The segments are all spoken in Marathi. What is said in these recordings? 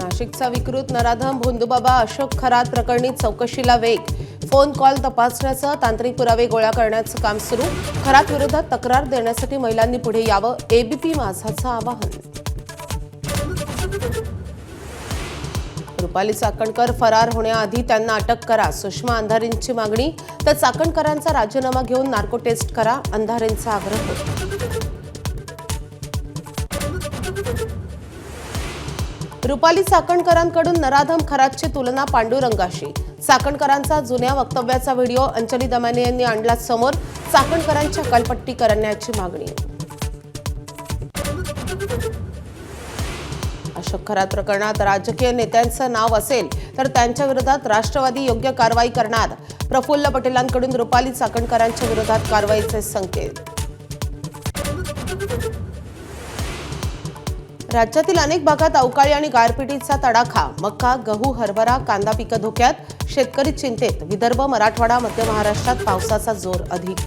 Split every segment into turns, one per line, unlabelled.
नाशिकचा विकृत नराधम भोंदूबाबा अशोक खरात प्रकरणी चौकशीला वेग. फोन कॉल तपासण्याचं, तांत्रिक पुरावे गोळा करण्याचं काम सुरू. खरात विरोधात तक्रार देण्यासाठी महिलांनी पुढे यावं, एबीपी माझाचं आवाहन. रुपाली चाकणकर फरार होण्याआधी त्यांना अटक करा, सुषमा अंधारेंची मागणी. तर चाकणकरांचा राजीनामा घेऊन नार्को टेस्ट करा, अंधारेंचा आग्रह. रुपाली चाकणकरांकडून नराधम खरातची तुलना पांडुरंगाशी. चाकणकरांचा जुन्या वक्तव्याचा व्हिडिओ अंजली दमाने यांनी आणला समोर. चाकणकरांच्या कलपट्टी करण्याची मागणी. अशोक खरात प्रकरणात राजकीय नेत्यांचं नाव असेल तर त्यांच्या विरोधात राष्ट्रवादी योग्य कारवाई करणार. प्रफुल्ल पटेलांकडून रुपाली चाकणकरांच्या विरोधात कारवाईचे संकेत. राज्यातील अनेक भागात अवकाळी आणि गारपिटीचा तडाखा. मका, गहू, हरभरा, कांदा पिकं धोक्यात. शेतकरी चिंतेत. विदर्भ, मराठवाडा, मध्य महाराष्ट्रात पावसाचा जोर अधिक.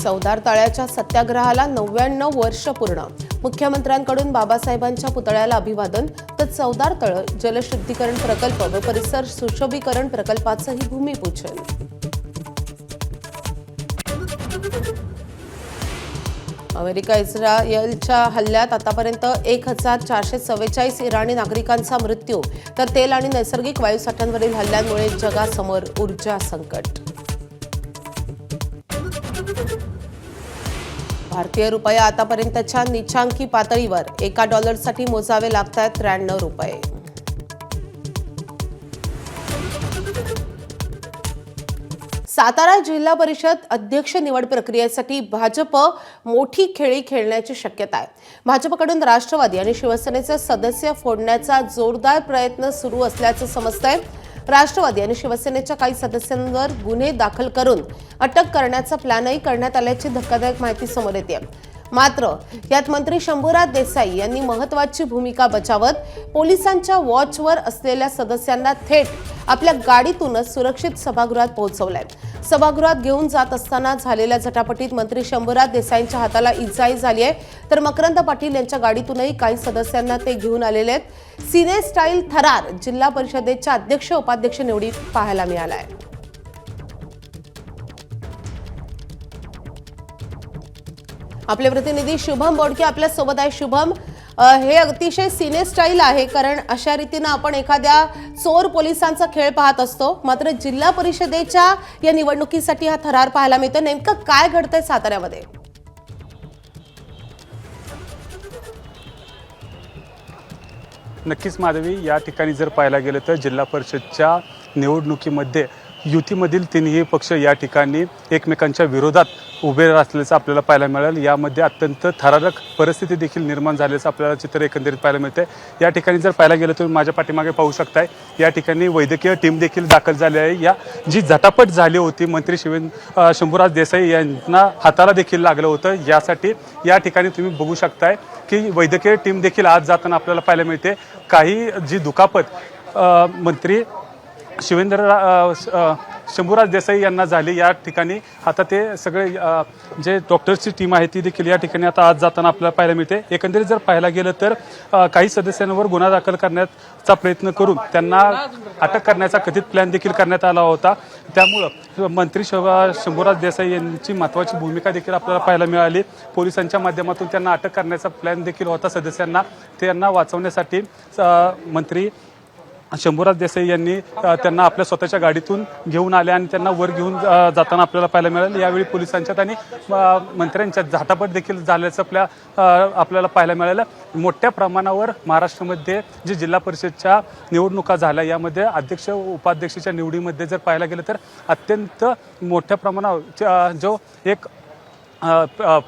चवदार तळ्याच्या सत्याग्रहाला 99 वर्ष पूर्ण. मुख्यमंत्र्यांकडून बाबासाहेबांच्या पुतळ्याला अभिवादन. तर चवदार तळ जलशुद्धीकरण प्रकल्प व परिसर सुशोभीकरण प्रकल्पाचंही भूमिपूजन. अमेरिका इस्रायलच्या हल्ल्यात आतापर्यंत 1444 इराणी नागरिकांचा मृत्यू. तर तेल आणि नैसर्गिक वायूसाठ्यांवरील हल्ल्यांमुळे जगासमोर ऊर्जा संकट. भारतीय रुपया आतापर्यंतच्या नीचांकी पातळीवर. एका डॉलरसाठी मोजावे लागतात 93 रुपये. सातारा जिल्हा परिषद अध्यक्ष निवड प्रक्रियेसाठी भाजप मोठी खेळी खेळण्याची शक्यता आहे. भाजपकडून राष्ट्रवादी आणि शिवसेनेचे सदस्य फोडण्याचा जोरदार प्रयत्न सुरू असल्याचं समजतंय. राष्ट्रवादी आणि शिवसेनेच्या काही सदस्यांवर गुन्हे दाखल करून अटक करण्याचा प्लॅनही करण्यात आल्याची धक्कादायक माहिती समोर येते. मात्र यात मंत्री शंभूराज देसाई यांनी महत्त्वाची भूमिका बजावत पोलिसांच्या वॉचवर असलेल्या सदस्यांना थेट आपल्या गाडीतूनच सुरक्षित सभागृहात पोहोचवलंय. सभागृहात घेऊन जात असताना झालेल्या झटापटीत मंत्री शंभूराज देसाईंच्या हाताला इजाही झाली आहे. तर मकरंद पाटील यांच्या गाडीतूनही काही सदस्यांना ते घेऊन आलेले आहेत. सिने स्टाईल थरार जिल्हा परिषदेच्या अध्यक्ष उपाध्यक्ष निवडीत पाहायला मिळाला आहे. आपले प्रतिनिधी शुभम बोडके आपल्या सोबत आहे. शुभम, हे अतिशय सिने स्टाईल आहे, कारण अशा रीतीने आपण एखाद्या चोर पोलिसांचा खेळ पाहत असतो. मात्र जिल्हा परिषदेच्या या निवडणुकीसाठी हा थरार पाहायला मिळतो. नेमकं काय घडतंय साताऱ्यामध्ये?
नक्कीच माधवी, या ठिकाणी जर पाहायला गेलं तर जिल्हा परिषदच्या निवडणुकीमध्ये युतीमधील तिन्ही पक्ष या ठिकाणी एकमेकांच्या विरोधात उभे असल्याचं आपल्याला पाहायला मिळेल. यामध्ये अत्यंत थरारक परिस्थिती देखील निर्माण झाल्याचं आपल्याला चित्र एकंदरीत पाहायला मिळते. या ठिकाणी जर पाहायला गेलं तर माझ्या पाठीमागे पाहू शकताय, या ठिकाणी वैद्यकीय टीम देखील दाखल झाली आहे. या जी झटापट झाली होती, मंत्री शंभूराज देसाई यांना हाताला देखील लागलं होतं. यासाठी या ठिकाणी तुम्ही बघू शकताय की वैद्यकीय टीम देखील आज जाताना आपल्याला पाहायला मिळते. काही जी दुखापत मंत्री शंभूराज देसाई यांना झाली, या ठिकाणी आता ते सगळे जे डॉक्टर्सची टीम आहे ती देखील या ठिकाणी आता आज जाताना आपल्याला पाहायला मिळते. एकंदरीत जर पाहायला गेलं तर काही सदस्यांवर गुन्हा दाखल करण्याचा प्रयत्न करून त्यांना अटक करण्याचा कथित प्लॅन देखील करण्यात आला होता. त्यामुळं मंत्री शंभूराज देसाई यांची महत्त्वाची भूमिका देखील आपल्याला पाहायला मिळाली. पोलिसांच्या माध्यमातून त्यांना अटक करण्याचा प्लॅन देखील होता सदस्यांना. त्यांना वाचवण्यासाठी मंत्री शंभूराज देसाई यांनी त्यांना आपल्या स्वतःच्या गाडीतून घेऊन आले आणि त्यांना वर घेऊन जाताना आपल्याला पाहायला मिळालं. यावेळी पोलिसांच्यात आणि मंत्र्यांच्यात झटापट देखील झाल्याचं आपल्याला पाहायला मिळालं. मोठ्या प्रमाणावर महाराष्ट्रामध्ये जे जिल्हा परिषदच्या निवडणुका झाल्या, यामध्ये अध्यक्ष उपाध्यक्षाच्या निवडीमध्ये जर पाहायला गेलं तर अत्यंत मोठ्या प्रमाणावर जो एक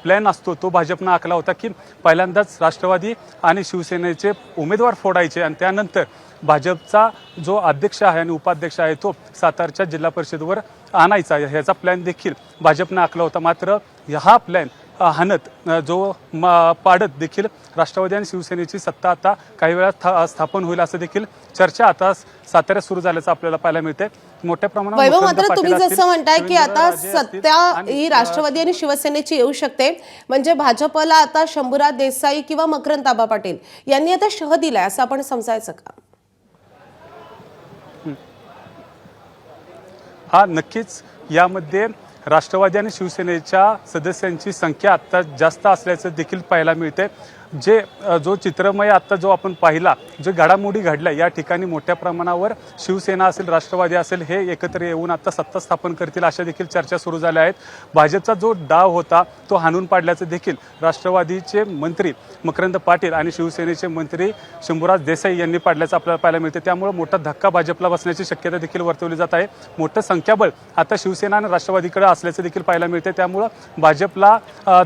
प्लॅन असतो तो भाजपनं आखला होता की पहिल्यांदाच राष्ट्रवादी आणि शिवसेनेचे उमेदवार फोडायचे आणि त्यानंतर भाजपचा जो अध्यक्ष आहे आणि उपाध्यक्ष आहे तो सातारच्या जिल्हा परिषदेवर आणायचा. ह्याचा प्लॅन देखील भाजपनं आखला होता. मात्र हा प्लॅन हाणत जो पाडत देखील राष्ट्रवादी आणि शिवसेनेची सत्ता आता काही वेळा स्थापन होईल असं देखील चर्चा आता साताऱ्यात सुरू झाल्याचं आपल्याला पाहायला मिळते. मोठ्या प्रमाणावर
वैभव,
मकरंद
मात्र
पाटील
तुम्ही
असतील,
जसं म्हणताय की आता
शिवेंद्रराजे असतील
सत्ता
आणि,
ही राष्ट्रवादी आणि शिवसेनेची येऊ शकते, म्हणजे भाजपला आता शंभूराज देसाई किंवा मकरंद आबा पाटील यांनी आता शह दिलाय असं आपण समजायचं का?
हा, नक्कीच यामध्ये राष्ट्रवादी आणि शिवसेनेच्या सदस्यांची संख्या आता जास्त असल्याचं देखील पाहायला मिळते. जो चित्रमय आता जो आपण पाहिला, जो घडामोडी घडल्या या ठिकाणी मोठ्या प्रमाणावर शिवसेना असेल, राष्ट्रवादी असेल, हे एकत्र येऊन आता सत्ता स्थापन करतील अशा देखील चर्चा सुरू झाल्या आहेत. भाजपचा जो डाव होता तो हाणून पाडल्याचं देखील राष्ट्रवादीचे मंत्री मकरंद पाटील आणि शिवसेनेचे मंत्री शंभूराज देसाई यांनी पाडल्याचं आपल्याला पाहायला मिळते. त्यामुळे मोठा धक्का भाजपला बसण्याची शक्यता देखील वर्तवली जात आहे. मोठं संख्याबळ आता शिवसेना आणि राष्ट्रवादीकडे असल्याचं देखील पाहायला मिळते. त्यामुळं भाजपला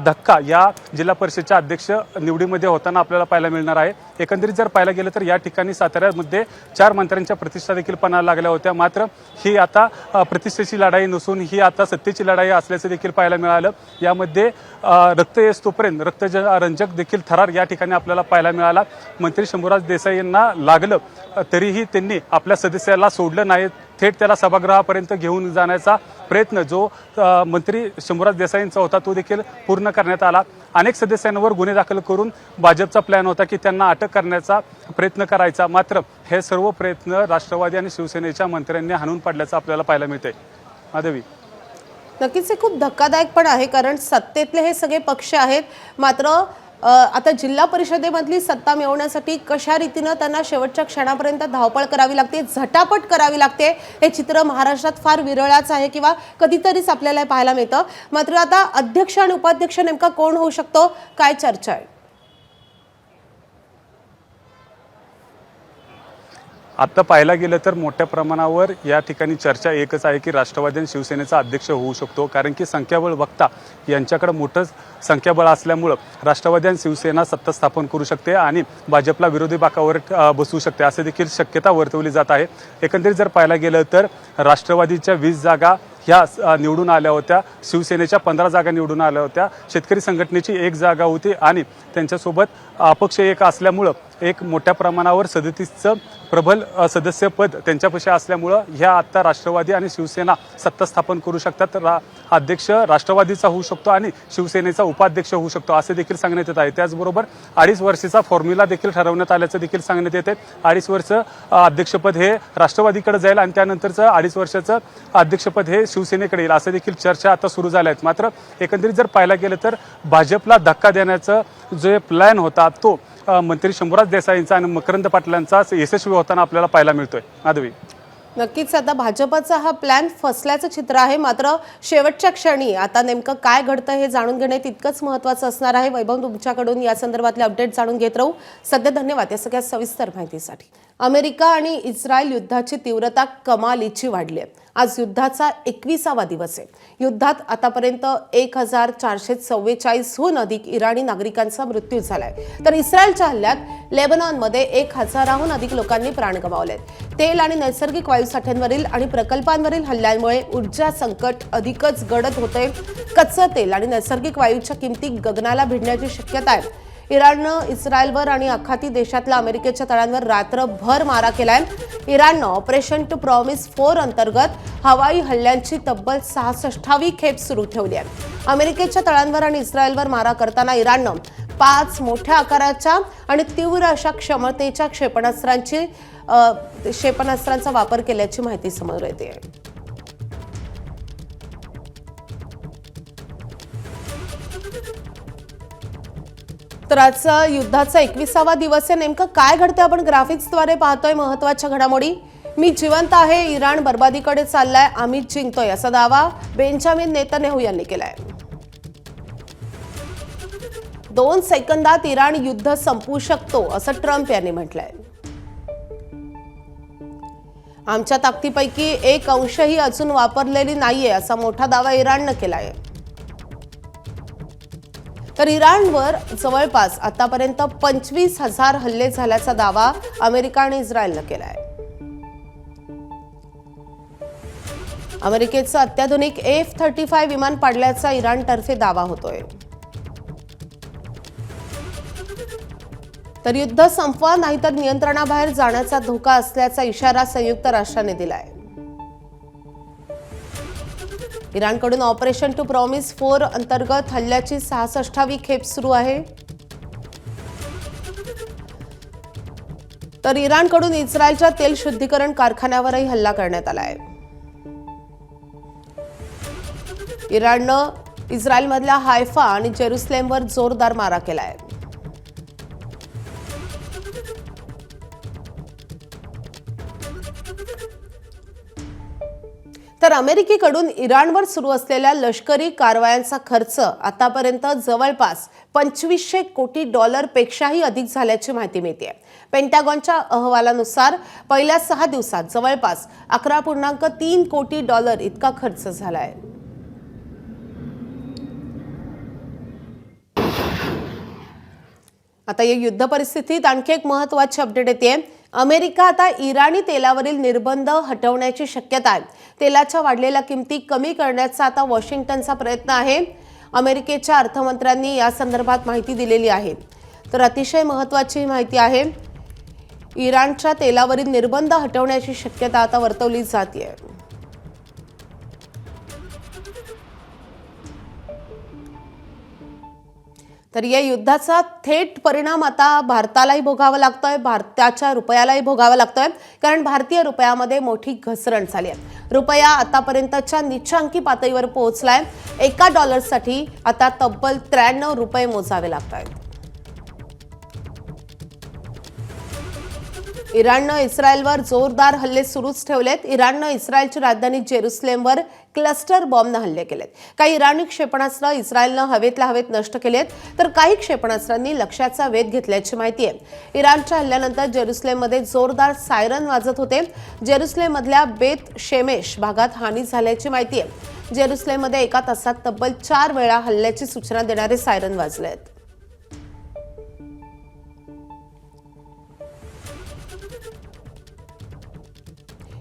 धक्का या जिल्हा परिषदेच्या अध्यक्ष निवडीमध्ये होताना आपल्याला पाहायला मिळणार आहे. एकंदरीत जर पाहायला गेलं तर या ठिकाणी साताऱ्यामध्ये 4 मंत्र्यांच्या प्रतिष्ठा देखील पणाला लागल्या होत्या. मात्र ही आता प्रतिष्ठेची लढाई नसून ही आता सत्तेची लढाई असल्याचं देखील पाहायला मिळालं. यामध्ये रक्त येस्तोपर्यंत रक्तरंजक देखील थरार या ठिकाणी आपल्याला पाहायला मिळाला. मंत्री शंभूराज देसाई यांना लागलं तरीही त्यांनी आपल्या सदस्याला सोडलं नाही. थेट त्याला सभागृहापर्यंत घेऊन जाण्याचा प्रयत्न जो मंत्री शंभूराज देसाईंचा होता तो देखील पूर्ण करण्यात आला. अनेक सदस्यांवर गुन्हे दाखल करून भाजपचा प्लॅन होता की त्यांना अटक करण्याचा प्रयत्न करायचा. मात्र हे सर्व प्रयत्न राष्ट्रवादी आणि शिवसेनेच्या मंत्र्यांनी हाणून पाडल्याचं आपल्याला पाहायला मिळते. माधवी,
नक्कीच हे खूप धक्कादायक पण आहे, कारण सत्तेतले हे सगळे पक्ष आहेत, मात्र आता जिल्हा परिषदेमधली सत्ता मिळवण्यासाठी कशा रीतीनं त्यांना शेवटच्या क्षणापर्यंत धावपळ करावी लागते, झटापट करावी लागते, हे चित्र महाराष्ट्रात फार विरळच आहे किंवा कधीतरीच आपल्याला पाहायला मिळतं. मात्र आता अध्यक्ष आणि उपाध्यक्ष नेमका कोण होऊ शकतो, काय चर्चा आहे?
आता पाहायला गेलं तर मोठ्या प्रमाणावर या ठिकाणी चर्चा एकच आहे की राष्ट्रवादी आणि शिवसेनेचा अध्यक्ष होऊ शकतो. कारण की संख्याबळ बघता यांच्याकडे मोठं संख्याबळ असल्यामुळं राष्ट्रवादी आणि शिवसेना सत्ता स्थापन करू शकते आणि भाजपला विरोधी बाकावर बसवू शकते असं देखील शक्यता वर्तवली जात आहे. एकंदरीत जर पाहायला गेलं तर राष्ट्रवादीच्या 20 जागा ह्या निवडून आल्या होत्या, शिवसेनेच्या 15 जागा निवडून आल्या होत्या, शेतकरी संघटनेची 1 जागा होती आणि त्यांच्यासोबत अपक्ष एक असल्यामुळं एक मोठ्या प्रमाणावर 37चं प्रबल सदस्यपद त्यांच्यापाशी असल्यामुळं ह्या आता राष्ट्रवादी आणि शिवसेना सत्ता स्थापन करू शकतात. अध्यक्ष राष्ट्रवादीचा होऊ शकतो आणि शिवसेनेचा उपाध्यक्ष होऊ शकतो असं देखील सांगण्यात येत आहे. त्याचबरोबर 2.5 वर्षाचा फॉर्म्युला देखील ठरवण्यात आल्याचं देखील सांगण्यात येते. 2.5 वर्ष अध्यक्षपद हे राष्ट्रवादीकडे जाईल आणि त्यानंतरचं 2.5 वर्षाचं अध्यक्षपद हे शिवसेनेकडे येईल असं देखील चर्चा आता सुरू झाल्या आहेत. मात्र एकंदरीत जर पाहायला गेलं तर भाजपला धक्का देण्याचं जो प्लॅन होता तो मंत्री शंभूराज देसाईंचा आणि मकरंद पाटलांचा यशस्वी होताना आपल्याला पाहायला मिळतोय. माधवी,
नक्कीच आता भाजपचा हा प्लॅन फसल्याचं चित्र आहे, मात्र शेवटच्या क्षणी आता नेमकं काय घडतं हे जाणून घेणे तितकंच महत्त्वाचं असणार आहे. वैभव, तुमच्याकडून या संदर्भातले अपडेट जाणून घेत राहू. सध्या धन्यवाद या सगळ्या सविस्तर माहितीसाठी. अमेरिका आणि इस्रायल युद्धाची तीव्रता कमालीची वाढली आहे. आज युद्धाचा 21वा दिवस आहे. युद्धात आतापर्यंत 1444हून अधिक इराणी नागरिकांचा मृत्यू झालाय, तर इस्रायलच्या हल्ल्यात लेबनॉनमध्ये 1000हून अधिक लोकांनी प्राण गमावलेत. तेल आणि नैसर्गिक वायूसाठ्यांवरील आणि प्रकल्पांवरील हल्ल्यांमुळे ऊर्जा संकट अधिकच गडद होते. कच्चं तेल आणि नैसर्गिक वायूच्या किमती गगनाला भिडण्याची शक्यता आहे. इराणनं इस्रायलवर आणि आखाती देशातल्या अमेरिकेच्या तळांवर रात्रभर मारा केलाय. इराणनं ऑपरेशन टू प्रॉमिस 4 अंतर्गत हवाई हल्ल्यांची तब्बल 66वी खेप सुरू ठेवली आहे. अमेरिकेच्या तळांवर आणि इस्रायलवर मारा करताना इराणनं 5 मोठ्या आकाराच्या आणि तीव्र अशा क्षमतेच्या क्षेपणास्त्रांचा वापर केल्याची माहिती समोर येते. तर आजचा युद्धाचा 21वा दिवस आहे. नेमकं काय घडतं आपण ग्राफिक्सद्वारे पाहतोय. महत्त्वाच्या घडामोडी. मी जिवंत आहे, इराण बर्बादीकडे चाललाय, आम्ही जिंकतोय असा दावा बेंजामिन नेतन्याहू यांनी केलाय. 2 सेकंदात इराण युद्ध संपवू शकतो असं ट्रम्प यांनी म्हटलंय. आमच्या ताकदीपैकी 1% अजून वापरलेली नाहीये असा मोठा दावा इराणनं केलाय. तर इराणवर जवळपास आतापर्यंत 25,000 हल्ले झाल्याचा दावा अमेरिका आणि इस्रायलनं केलाय. अमेरिकेचं अत्याधुनिक F-35 विमान पाडल्याचा इराणतर्फे दावा होतोय. तर युद्ध संपवा नाहीतर नियंत्रणाबाहेर जाण्याचा धोका असल्याचा इशारा संयुक्त राष्ट्रांनी दिलाय. इराणकडून ऑपरेशन टू प्रॉमिस 4 अंतर्गत हल्ल्याची 66वी खेप सुरू आहे. तर इराणकडून इस्रायलच्या तेल शुद्धीकरण कारखान्यावरही हल्ला करण्यात आला आहे. इराणनं इस्रायलमधल्या हायफा आणि जेरुसलेमवर जोरदार मारा केलाय. तर अमेरिकेकडून इराणवर सुरू असलेल्या लष्करी कारवायांचा खर्च आतापर्यंत जवळपास $2500 कोटी पेक्षाही अधिक झाल्याची माहिती मिळते. पेंटागॉनच्या अहवालानुसार पहिल्या 6 दिवसात जवळपास $11.3 कोटी इतका खर्च झालाय. आता या युद्ध परिस्थितीत आणखी एक महत्त्वाची अपडेट येते. अमेरिका आता इराणी तेलावरील निर्बंध हटवण्याची शक्यता आहे. तेलाच्या वाढलेल्या किमती कमी करण्याचा आता वॉशिंग्टनचा प्रयत्न आहे. अमेरिकेच्या अर्थमंत्र्यांनी या संदर्भात माहिती दिलेली आहे. तर अतिशय महत्त्वाची माहिती आहे. इराणच्या तेलावरील निर्बंध हटवण्याची शक्यता आता वर्तवली जाते. तर या युद्धाचा थेट परिणाम आता भारतालाही भोगावा लागतोय, भारताच्या रुपयालाही भोगावा लागतोय, कारण भारतीय रुपयामध्ये मोठी घसरण झाली आहे. रुपया आतापर्यंतच्या नीचांकी पातळीवर पोहोचलाय. $1 आता तब्बल ₹93 मोजावे लागत आहेत. इराणनं इस्रायलवर जोरदार हल्ले सुरूच ठेवलेत. इराणनं इस्रायलची राजधानी जेरुसलेमवर क्लस्टर बॉम्बनं हल्ले केलेत. काही इराणी क्षेपणास्त्र इस्रायलनं हवेतल्या हवेत नष्ट केलेत, तर काही क्षेपणास्त्रांनी लक्ष्याचा वेध घेतल्याची माहिती आहे. इराणच्या हल्ल्यानंतर जेरुसलेममध्ये जोरदार सायरन वाजत होते. जेरुसलेममधल्या बेत शेमेश भागात हानी झाल्याची माहिती आहे. जेरुसलेममध्ये एका तासात तब्बल 4 वेळा हल्ल्याची सूचना देणारे सायरन वाजलेत.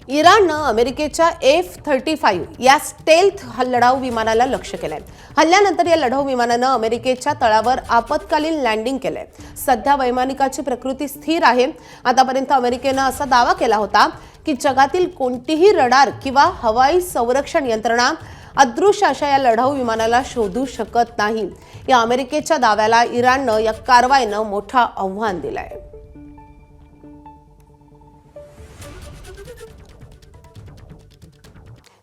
इराणनं अमेरिकेच्या F-35 या स्टेल्थ लढाऊ विमानाला लक्ष्य केलंय. हल्ल्यानंतर या लढाऊ विमानानं अमेरिकेच्या तळावर आपत्कालीन लँडिंग केलंय. सध्या वैमानिकाची प्रकृती स्थिर आहे. आतापर्यंत अमेरिकेनं असा दावा केला होता की जगातील कोणतीही रडार किंवा हवाई संरक्षण यंत्रणा अदृश्य अशा या लढाऊ विमानाला शोधू शकत नाही. या अमेरिकेच्या दाव्याला इराणनं या कारवाईनं मोठं आव्हान दिलंय.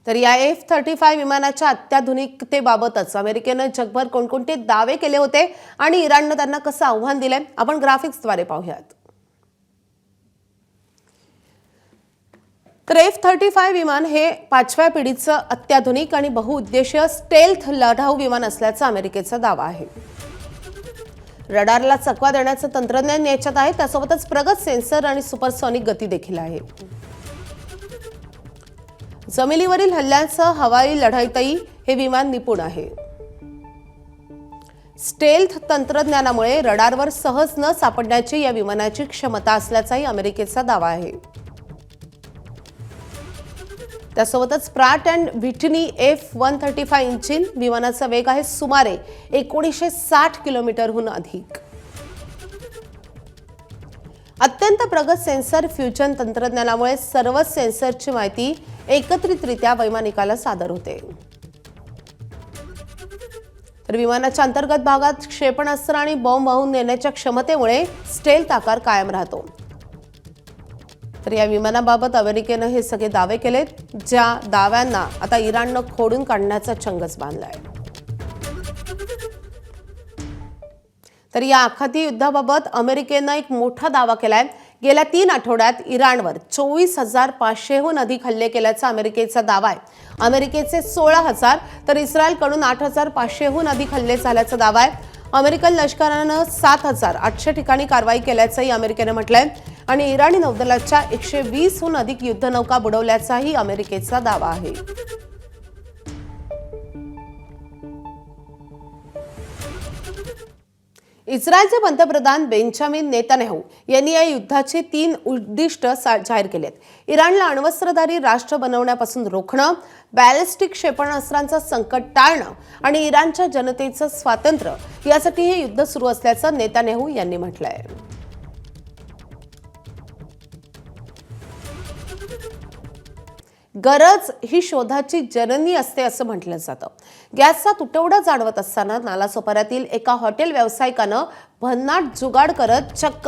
तर या F-35 विमानाच्या अत्याधुनिकतेबाबतच अमेरिकेनं जगभर कोणकोणते दावे केले होते आणि इराणनं त्यांना कसं आव्हान दिलंय आपण ग्राफिक्सद्वारे पाहूयात. तर F-35 विमान हे 5व्या पिढीचं अत्याधुनिक आणि बहुउद्देशीय स्टेल्थ लढाऊ विमान असल्याचा अमेरिकेचा दावा आहे. रडारला चकवा देण्याचं तंत्रज्ञान याच्यात आहे. त्यासोबतच प्रगत सेन्सर आणि सुपरसॉनिक गती देखील आहे. जमिनीवरील हल्ल्यांसह हवाई लढाईतही हे विमान निपुण आहे. स्टेल्थ तंत्रज्ञानामुळे रडारवर सहज न सापडण्याची या विमानाची क्षमता असल्याचाही अमेरिकेचा दावा आहे. त्यासोबतच Pratt and Whitney F-135 engine विमानाचा वेग आहे सुमारे 1960 किलोमीटरहून अधिक. अत्यंत प्रगत सेन्सर फ्युजन तंत्रज्ञानामुळे सर्वच सेन्सरची माहिती एकत्रितरित्या वैमानिकाला सादर होते. तर विमानाच्या अंतर्गत भागात क्षेपणास्त्र आणि बॉम्ब वाहून नेण्याच्या क्षमतेमुळे स्टेल्थ आकार कायम राहतो. तर या विमानाबाबत अमेरिकेनं हे सगळे दावे केलेत, ज्या दाव्यांना आता इराणनं खोडून काढण्याचा चंगच बांधलाय. तर या आखाती युद्धाबाबत अमेरिकेनं एक मोठा दावा केलाय. गेल्या 3 आठवड्यात इराणवर 24,500हून अधिक हल्ले केल्याचा अमेरिकेचा दावा आहे. अमेरिकेचे 16,000 तर इस्रायलकडून 8,500हून अधिक हल्ले झाल्याचा दावा आहे. अमेरिकन लष्करानं 7,800 ठिकाणी कारवाई केल्याचंही अमेरिकेनं म्हटलंय आणि इराणी नौदलाच्या 120हून अधिक युद्धनौका बुडवल्याचाही अमेरिकेचा दावा आहे. इस्रायलचे पंतप्रधान बेंजामिन नेतान्याहू यांनी या युद्धाची 3 उद्दिष्ट जाहीर केली आहेत. इराणला अण्वस्त्रधारी राष्ट्र बनवण्यापासून रोखणं, बॅलिस्टिक क्षेपणास्त्रांचं संकट टाळणं आणि इराणच्या जनतेचं स्वातंत्र्य यासाठी हे युद्ध सुरू असल्याचं नेतान्याहू यांनी म्हटलंय. गरज ही शोधाची जननी असते असं म्हटलं जातं. गॅसचा तुटवडा जाणवत असताना नालासोपाऱ्यातील एका हॉटेल व्यावसायिकानं भन्नाट जुगाड करत चक्क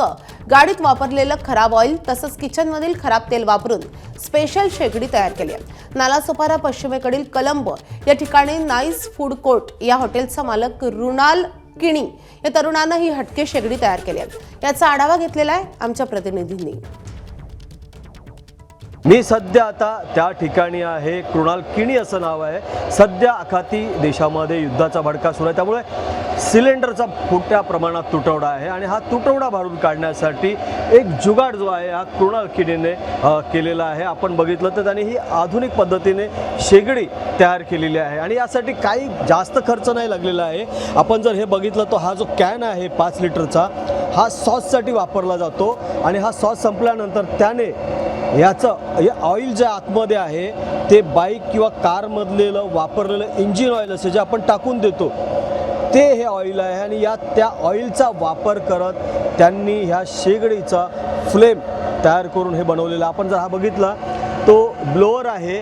गाडीत वापरलेलं खराब ऑइल तसंच किचनमधील खराब तेल वापरून स्पेशल शेगडी तयार केली आहे. नालासोपारा पश्चिमेकडील कलंब या ठिकाणी नाईस फूड कोर्ट या हॉटेलचा मालक रुणाल किणी या तरुणानं ही हटके शेगडी तयार केली आहे. याचा आढावा घेतलेला आहे आमच्या प्रतिनिधींनी.
मी सध्या आता त्या ठिकाणी आहे. कृणाल किणी असं नाव आहे. सध्या आखाती देशामध्ये युद्धाचा भडका सुरू आहे, त्यामुळे सिलेंडरचा मोठ्या प्रमाणात तुटवडा आहे आणि हा तुटवडा भरून काढण्यासाठी एक जुगाड जो आहे हा कृणाल किणीने केलेला आहे. आपण बघितलं तर त्यांनी ही आधुनिक पद्धतीने शेगडी तयार केलेली आहे आणि यासाठी काही जास्त खर्च नाही लागलेला आहे. आपण जर हे बघितलं तर हा जो कॅन आहे 5 लिटरचा हा सॉससाठी वापरला जातो आणि हा सॉस संपल्यानंतर त्याने याचं हे ऑइल जे आतमध्ये आहे ते बाईक किंवा कारमधलेलं वापरलेलं इंजिन ऑइल असे जे आपण टाकून देतो ते हे ऑइल आहे आणि त्या ऑइलचा वापर करत त्यांनी ह्या शेगडीचा फ्लेम तयार करून हे बनवलेलं. आपण जर हा बघितला तो ब्लोअर आहे.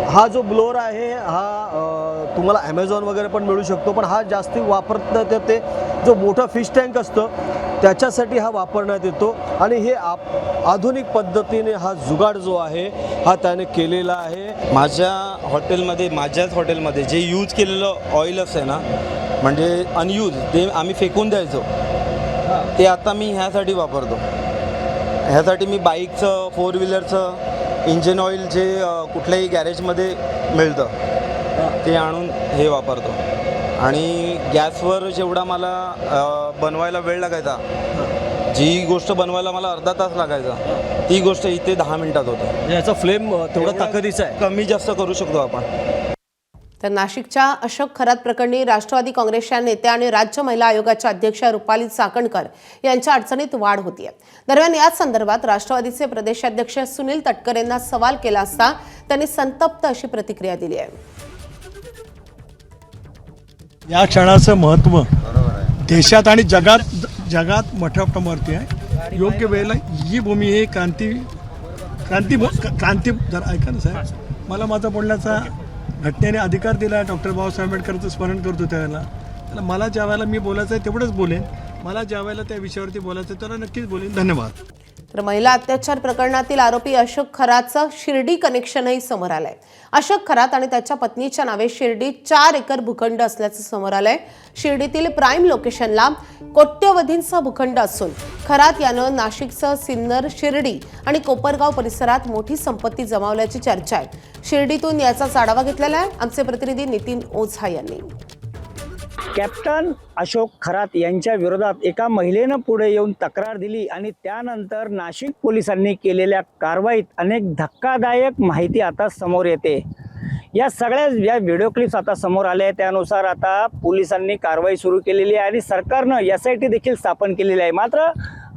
हा जो ब्लोअर आहे हा तुम्हाला ॲमेझॉन वगैरे पण मिळू शकतो, पण हा जास्ती वापरतात ते जो मोठा फिश टँक असतं त्याच्यासाठी हा वापरण्यात येतो आणि हे आधुनिक पद्धतीने हा जुगाड जो आहे हा त्याने केलेला आहे.
माझ्याच हॉटेलमध्ये जे यूज केलेलं ऑइल असते ना, म्हणजे अनयूज ते आम्ही फेकून द्यायचो, ते आता मी ह्यासाठी वापरतो. ह्यासाठी मी बाईकचं 4 व्हीलरचं इंजिन ऑइल जे कुठल्याही गॅरेजमध्ये मिळतं ते आणून हे वापरतो. आणि गॅसवर जेवढा मला बनवायला वेळ लागायचा, जी गोष्ट बनवायला मला अर्धा तास लागायचा ती गोष्ट इथे 10 मिनिटात होतं.
याचा फ्लेम तेवढा ताकदीचा आहे,
कमी जास्त करू शकतो आपण.
तर नाशिकच्या अशोक खरात प्रकरणी राष्ट्रवादी काँग्रेसच्या नेत्या आणि राज्य महिला आयोगाच्या अध्यक्षा रुपाली चाकणकर यांच्या अडचणीत वाढ होतीये. दरम्यान याच संदर्भात राष्ट्रवादीचे प्रदेशाध्यक्ष सुनील तटकरे यांना सवाल केला असता त्यांनी संतप्त अशी प्रतिक्रिया दिली आहे.
या क्षणाचं महत्त्व देशात आणि जगात मोठ्या प्रमाणावरती आहे. योग्य वेळेला ही भूमी हे क्रांती जर ऐका ना साहेब, मला माझा बोलण्याचा घटनेने अधिकार दिला. डॉक्टर बाबासाहेब आंबेडकरांचं स्मरण करतो त्यावेळेला मला ज्या वेळेला मी बोलायचं आहे तेवढंच बोलेन. मला ज्या वेळेला त्या विषयावरती बोलायचं आहे त्याला नक्कीच बोलेन. धन्यवाद.
तर महिला अत्याचार प्रकरणातील आरोपी अशोक खरातचं शिर्डी कनेक्शनही समोर आलंय. अशोक खरात आणि त्याच्या पत्नीच्या नावे शिर्डीत 4 एकर भूखंड असल्याचं समोर आलंय. शिर्डीतील प्राईम लोकेशनला कोट्यवधींचा भूखंड असून खरात यानं नाशिकचं सिन्नर, शिर्डी आणि कोपरगाव परिसरात मोठी संपत्ती जमावल्याची चर्चा आहे. शिर्डीतून याचाच आढावा घेतलेला आहे आमचे प्रतिनिधी नितीन ओझा यांनी.
कॅप्टन अशोक खरात यांच्या विरोधात एका महिलेनं पुढे येऊन तक्रार दिली आणि त्यानंतर नाशिक पोलिसांनी केलेल्या कारवाईत अनेक धक्कादायक माहिती आता समोर येते. या सगळ्या व्हिडिओ क्लिप्स आता समोर आले. त्यानुसार आता पोलिसांनी कारवाई सुरू केलेली आहे आणि सरकारनं SIT देखील स्थापन केलेली आहे. मात्र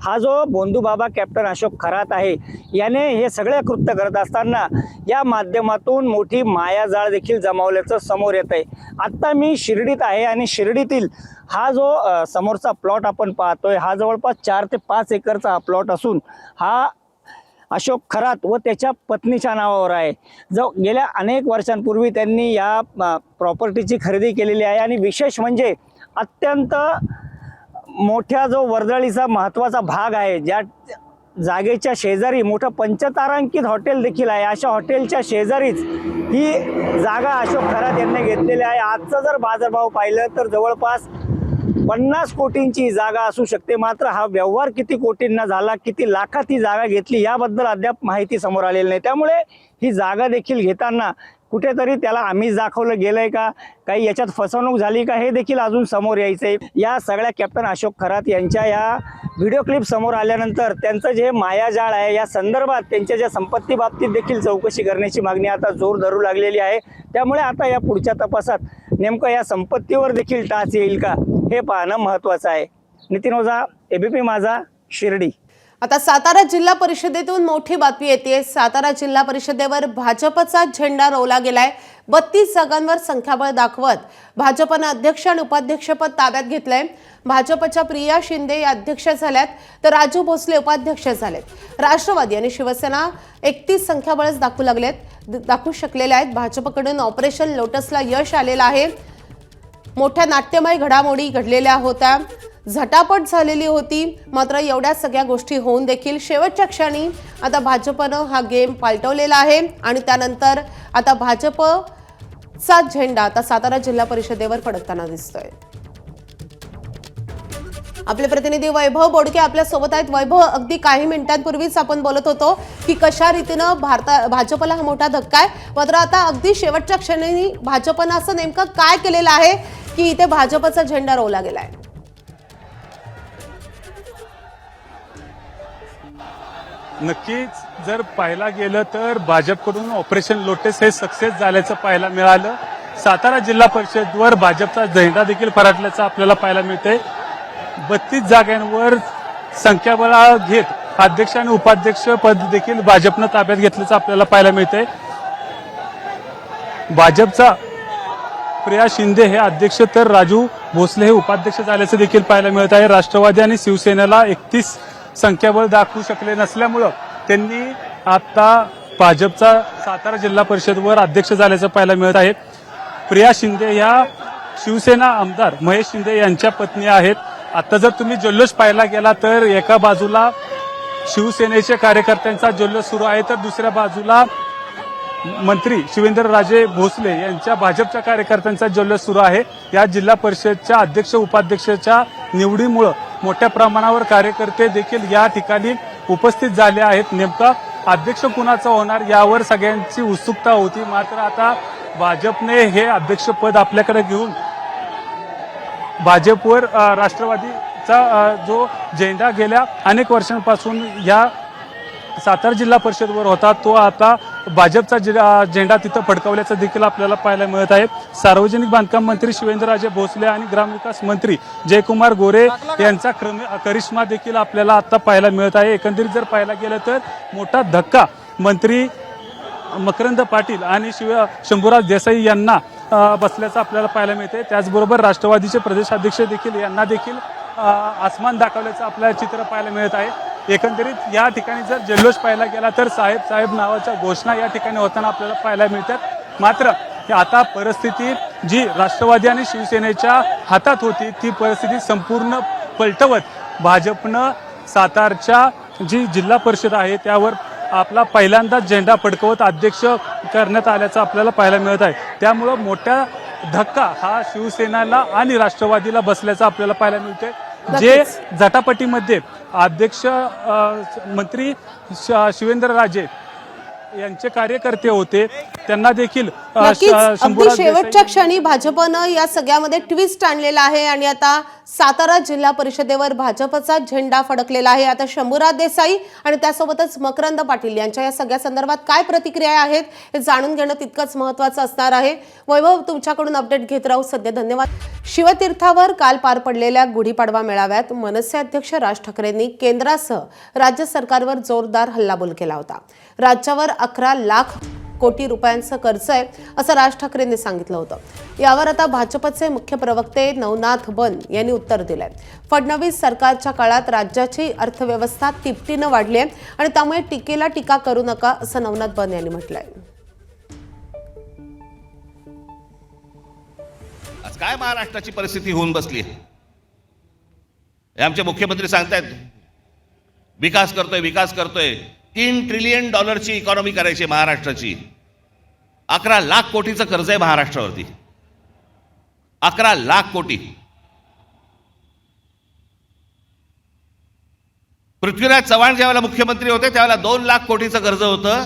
हा जो बोंधूबाबा कॅप्टन अशोक खरात आहे याने हे सगळे कृत्य करत असताना या माध्यमातून मोठी मायाजाळ देखील जमावल्याचं समोर येत आहे. आत्ता मी शिर्डीत आहे आणि शिर्डीतील हा जो समोरचा प्लॉट आपण पाहतोय हा जवळपास 4 ते 5 एकरचा हा प्लॉट असून हा अशोक खरात व त्याच्या पत्नीच्या नावावर आहे. जो गेल्या अनेक वर्षांपूर्वी त्यांनी या प्रॉपर्टीची खरेदी केलेली आहे आणि विशेष म्हणजे अत्यंत मोठ्या जो वर्दळीचा महत्त्वाचा भाग आहे, ज्या जागेच्या शेजारी मोठं पंचतारांकित हॉटेल देखील आहे, अशा हॉटेलच्या शेजारीच ही जागा अशोक खरात यांनी घेतलेली आहे. आजचा जर बाजारभाव पाहिलं तर जवळपास 50 कोटींची जागा असू शकते. मात्र हा व्यवहार किती कोटींना झाला, किती लाखात ही जागा घेतली याबद्दल अद्याप माहिती समोर आलेली नाही. त्यामुळे ही जागा देखील घेताना कुठेतरी त्याला आम्हीच दाखवलं गेलंय का, काही याच्यात फसवणूक झाली का, हे देखील अजून समोर यायचंय. या सगळ्या कॅप्टन अशोक खरात यांच्या या व्हिडिओ क्लिप समोर आल्यानंतर त्यांचं जे मायाजाळ आहे या संदर्भात त्यांच्या ज्या संपत्ती बाबतीत देखील चौकशी करण्याची मागणी आता जोर धरू लागलेली आहे. त्यामुळे आता या पुढच्या तपासात नेमकं या संपत्तीवर देखील टाच येईल का हे पाहणं महत्त्वाचं आहे. नितीन ओझा, एबीपी माझा, शिर्डी.
आता सातारा जिल्हा परिषदेतून मोठी बातमी येते. सातारा जिल्हा परिषदेवर भाजपचा झेंडा रोवला गेलाय. 32 जागांवर संख्याबळ दाखवत भाजपनं अध्यक्ष आणि उपाध्यक्षपद ताब्यात घेतलंय. भाजपच्या प्रिया शिंदे या अध्यक्ष झाल्यात तर राजू भोसले उपाध्यक्ष झालेत. राष्ट्रवादी आणि शिवसेना 31 संख्याबळच दाखवू शकलेले आहेत. भाजपकडून ऑपरेशन लोटसला यश आलेलं आहे. मोठ्या नाट्यमय घडामोडी घडलेल्या होत्या, झटापट झालेली होती. मात्र एवढ्या सगळ्या गोष्टी होऊन देखील शेवटच्या क्षणी आता भाजपनं हा गेम पालटवलेला आहे आणि त्यानंतर आता भाजपचा झेंडा आता सातारा जिल्हा परिषदेवर फडकताना दिसतोय. आपले प्रतिनिधी वैभव बोडके आपल्या सोबत आहेत. वैभव, अगदी काही मिनिटांपूर्वीच आपण बोलत होतो की कशा रीतीनं भाजपला हा मोठा धक्का आहे. मात्र आता अगदी शेवटच्या क्षणी भाजपनं असं नेमकं काय केलेलं आहे की इथे भाजपचा झेंडा रोवला गेलाय?
नक्कीच जर पाहायला गेलं तर भाजपकडून ऑपरेशन लोटस हे सक्सेस झाल्याचं पाहायला मिळालं. सातारा जिल्हा परिषदवर भाजपचा झेंडा देखील फराटल्याचं आपल्याला पाहायला मिळतंय. 32 जागांवर संख्याबळ घेत अध्यक्ष आणि उपाध्यक्ष पद देखील भाजपनं ताब्यात घेतल्याचं आपल्याला पाहायला मिळतंय. भाजपचा प्रिया शिंदे हे अध्यक्ष तर राजू भोसले हे उपाध्यक्ष झाल्याचं देखील पाहायला मिळत आहे. राष्ट्रवादी आणि शिवसेनेला 31 संख्याबळ दाखवू शकले नसल्यामुळं त्यांनी आता भाजपचा सातारा जिल्हा परिषदवर अध्यक्ष झाल्याचं पाहायला मिळत आहे. प्रिया शिंदे या शिवसेना आमदार महेश शिंदे यांच्या पत्नी आहेत. आता जर तुम्ही जल्लोष पाहायला गेला तर एका बाजूला शिवसेनेच्या कार्यकर्त्यांचा जल्लोष सुरू आहे तर दुसऱ्या बाजूला मंत्री शिवेंद्रराजे भोसले यांच्या भाजपच्या कार्यकर्त्यांचा जल्लोष सुरू आहे. या जिल्हा परिषदच्या अध्यक्ष उपाध्यक्षाच्या निवडीमुळे मोठ्या प्रमाणावर कार्यकर्ते देखील या ठिकाणी उपस्थित झाले आहेत. नेमका अध्यक्ष कुणाचा होणार यावर सगळ्यांची उत्सुकता होती. मात्र आता भाजपने हे अध्यक्षपद आपल्याकडे घेऊन भाजपवर राष्ट्रवादीचा जो झेंडा गेल्या अनेक वर्षांपासून या सातारा जिल्हा परिषदवर होता तो आता भाजपचा झेंडा तिथं फडकवल्याचं देखील आपल्याला पाहायला मिळत आहे. सार्वजनिक बांधकाम मंत्री शिवेंद्रराजे भोसले आणि ग्रामविकास मंत्री जयकुमार गोरे यांचा करिश्मा देखील आपल्याला आता पाहायला मिळत आहे. एकंदरीत जर पाहायला गेलं तर मोठा धक्का मंत्री मकरंद पाटील आणि शंभूराज देसाई यांना बसल्याचं आपल्याला पाहायला मिळते. त्याचबरोबर राष्ट्रवादीचे प्रदेशाध्यक्ष देखील यांना देखील आसमान दाखवल्याचं आपल्याला चित्र पाहायला मिळत आहे. एकंदरीत या ठिकाणी जर जल्लोष पाहायला गेला तर साहेब नावाच्या घोषणा या ठिकाणी होताना आपल्याला पाहायला मिळतात. मात्र आता परिस्थिती जी राष्ट्रवादी आणि शिवसेनेच्या हातात होती ती परिस्थिती संपूर्ण पलटवत भाजपनं सातारच्या जी जिल्हा परिषद आहे त्यावर आपला पहिल्यांदाच झेंडा फडकवत अध्यक्ष करण्यात आल्याचं आपल्याला पाहायला मिळत आहे. त्यामुळं मोठा धक्का हा शिवसेनेला आणि राष्ट्रवादीला बसल्याचं आपल्याला पाहायला मिळतंय. जे झटापटीमध्ये अध्यक्ष मंत्री शिवेंद्रराजे यांचे कार्यकर्ते होते त्यांना देखील
अगदी शेवटच्या क्षणी भाजपनं या सगळ्यामध्ये ट्विस्ट आणलेला आहे आणि आता सातारा जिल्हा परिषदेवर भाजपचा झेंडा फडकलेला आहे. आता शंभूराज देसाई आणि त्यासोबतच मकरंद पाटील यांच्या या सगळ्या संदर्भात काय प्रतिक्रिया आहेत हे जाणून घेणं तितकंच महत्त्वाचं असणार आहे. वैभव, तुमच्याकडून अपडेट घेत राहू. सध्या धन्यवाद. शिवतीर्थावर काल पार पडलेल्या गुढीपाडवा मेळाव्यात मनसे अध्यक्ष राज ठाकरेंनी केंद्रासह राज्य सरकारवर जोरदार हल्लाबोल केला होता. राज्यावर 11 लाख कोटी रुपयांचं कर्ज आहे असं राज ठाकरेंनी सांगितलं होतं. यावर आता भाजपचे मुख्य प्रवक्ते नवनाथ बन यांनी उत्तर दिलंय. फडणवीस सरकारच्या काळात राज्याची अर्थव्यवस्था तिपटीनं वाढली आहे आणि त्यामुळे टीकेला टीका करू नका असं नवनाथ बन यांनी म्हटलंय.
आज काय महाराष्ट्राची परिस्थिती होऊन बसली आहे. आमचे मुख्यमंत्री सांगतायत विकास करतोय. 3 ट्रिलियन डॉलरची इकॉनॉमी करायची महाराष्ट्राची. 11 लाख कोटीचं कर्ज आहे महाराष्ट्रावरती. 11 लाख कोटी. पृथ्वीराज चव्हाण ज्यावेळेला मुख्यमंत्री होते त्यावेळेला 2 लाख कोटीचं कर्ज होतं.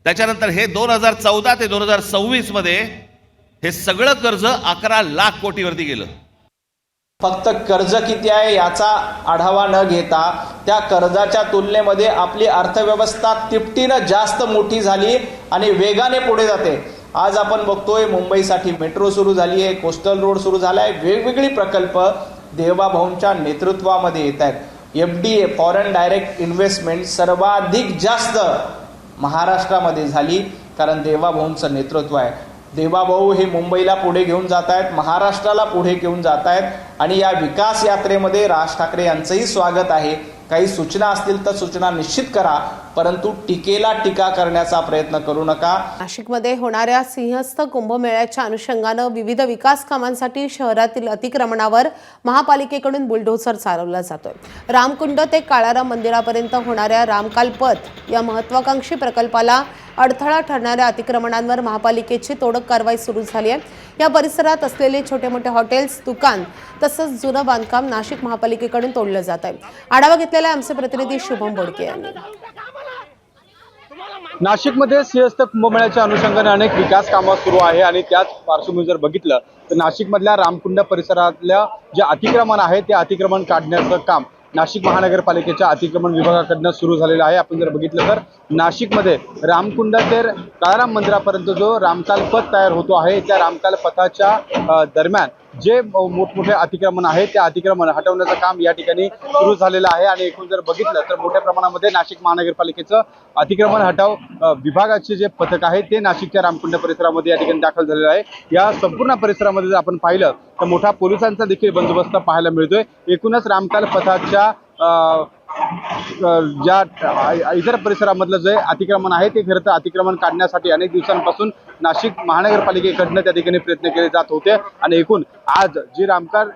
त्याच्यानंतर हे 2014 ते 2026 मध्ये हे सगळं कर्ज 11 लाख कोटीवरती गेलं.
फक्त कर्ज किती आहे याचा आढावा न घेता त्या कर्जाच्या तुलनेमध्ये आपली अर्थव्यवस्था तिपटीनं जास्त मोठी झाली आणि वेगाने पुढे जाते. आज आपण बघतोय मुंबईसाठी मेट्रो सुरू झाली आहे, कोस्टल रोड सुरू झाला आहे, वेगवेगळी प्रकल्प देवाभाऊंच्या नेतृत्वामध्ये येत आहेत. FDA फॉरेन डायरेक्ट इन्व्हेस्टमेंट सर्वाधिक जास्त महाराष्ट्रामध्ये झाली, कारण देवाभाऊंचं नेतृत्व आहे. देवाभाऊ हे मुंबईला पुढे घेऊन जात आहेत, महाराष्ट्राला पुढे घेऊन जात आहेत आणि या विकास यात्रेमध्ये राज ठाकरे यांचंही स्वागत आहे. काही सूचना असतील तर सूचना निश्चित करा, परंतु टीकेला टीका करण्याचा प्रयत्न करू नका.
नाशिकमध्ये होणाऱ्या सिंहस्थ कुंभमेळ्याच्या अनुषंगानं विविध विकास कामांसाठी शहरातील अतिक्रमणावर महापालिकेकडून बुलडोझर चालवला जातोय. रामकुंड ते काळाराम मंदिरापर्यंत होणाऱ्या रामकाल पथ या महत्वाकांक्षी प्रकल्पाला अडथळा ठरणाऱ्या अतिक्रमणांवर महापालिकेची तोडक कारवाई सुरू झाली आहे. या परिसरात असलेले छोटे मोठे हॉटेल्स, दुकान तसंच जुनं बांधकाम नाशिक महापालिकेकडून तोडलं जात आहे. आढावा घेतलेला आमचे प्रतिनिधी शुभम बोडके यांनी.
नाशिकमध्ये सिंहस्थ कुंभमेळ्याच्या अनुषंगाने अनेक विकास कामं सुरू आहे आणि त्याच पार्श्वभूमीवर जर बघितलं तर नाशिकमधल्या रामकुंड परिसरातल्या जे अतिक्रमण आहे ते अतिक्रमण काढण्याचं काम नाशिक महानगरपालिकेच्या अतिक्रमण विभागाकडनं सुरू झालेलं आहे. आपण जर बघितलं तर नाशिकमध्ये रामकुंड ते काळाराम मंदिरापर्यंत जो रामकाल पथ तयार होतो आहे, त्या रामकाल पथाच्या दरम्यान जे मोठमोठे अतिक्रमण आहे त्या अतिक्रमण हटवण्याचं काम या ठिकाणी सुरू झालेलं आहे. आणि एकूण जर बघितलं तर मोठ्या प्रमाणामध्ये नाशिक महानगरपालिकेचं अतिक्रमण हटाव विभागाचे जे पथक आहे ते नाशिकच्या रामकुंड परिसरामध्ये या ठिकाणी दाखल झालेलं आहे. या संपूर्ण परिसरामध्ये जर आपण पाहिलं तर मोठा पोलिसांचा देखील बंदोबस्त पाहायला मिळतोय. एकूणच रामकाल पथाच्या ज्या इतर परिसरामधलं जे अतिक्रमण आहे ते खरं तर अतिक्रमण काढण्यासाठी अनेक दिवसांपासून नाशिक महानगरपालिकेकडनं त्या ठिकाणी प्रयत्न केले जात होते. आणि एकूण आज जी रामकाल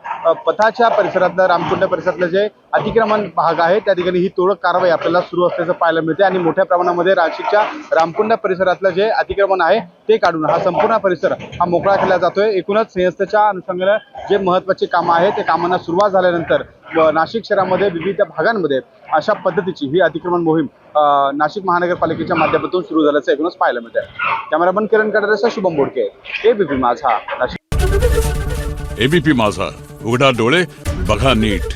पथाच्या परिसरातलं रामकुंड परिसरातलं जे अतिक्रमण भाग आहे त्या ठिकाणी ही तोडक कारवाई आपल्याला सुरू असल्याचं पाहायला मिळते. आणि मोठ्या प्रमाणामध्ये नाशिकच्या रामकुंड परिसरातलं जे अतिक्रमण आहे ते काढून हा संपूर्ण परिसर हा मोकळा केला जातोय. एकूणच सिंहस्थच्या अनुषंगाने जे महत्त्वाची कामं आहेत ते कामांना सुरुवात झाल्यानंतर नाशिक शहरामध्ये विविध भागांमध्ये अशा पद्धतीची ही अतिक्रमण मोहीम नाशिक महानगरपालिकेच्या माध्यमातून सुरू झाल्याचं एकूणच पाहायला मिळत आहे. कॅमेरामन किरण कडरेसह शुभम बोडके, एबीपी माझा नाशिक.
एबीपी माझा, उघडा डोळे बघा नीट.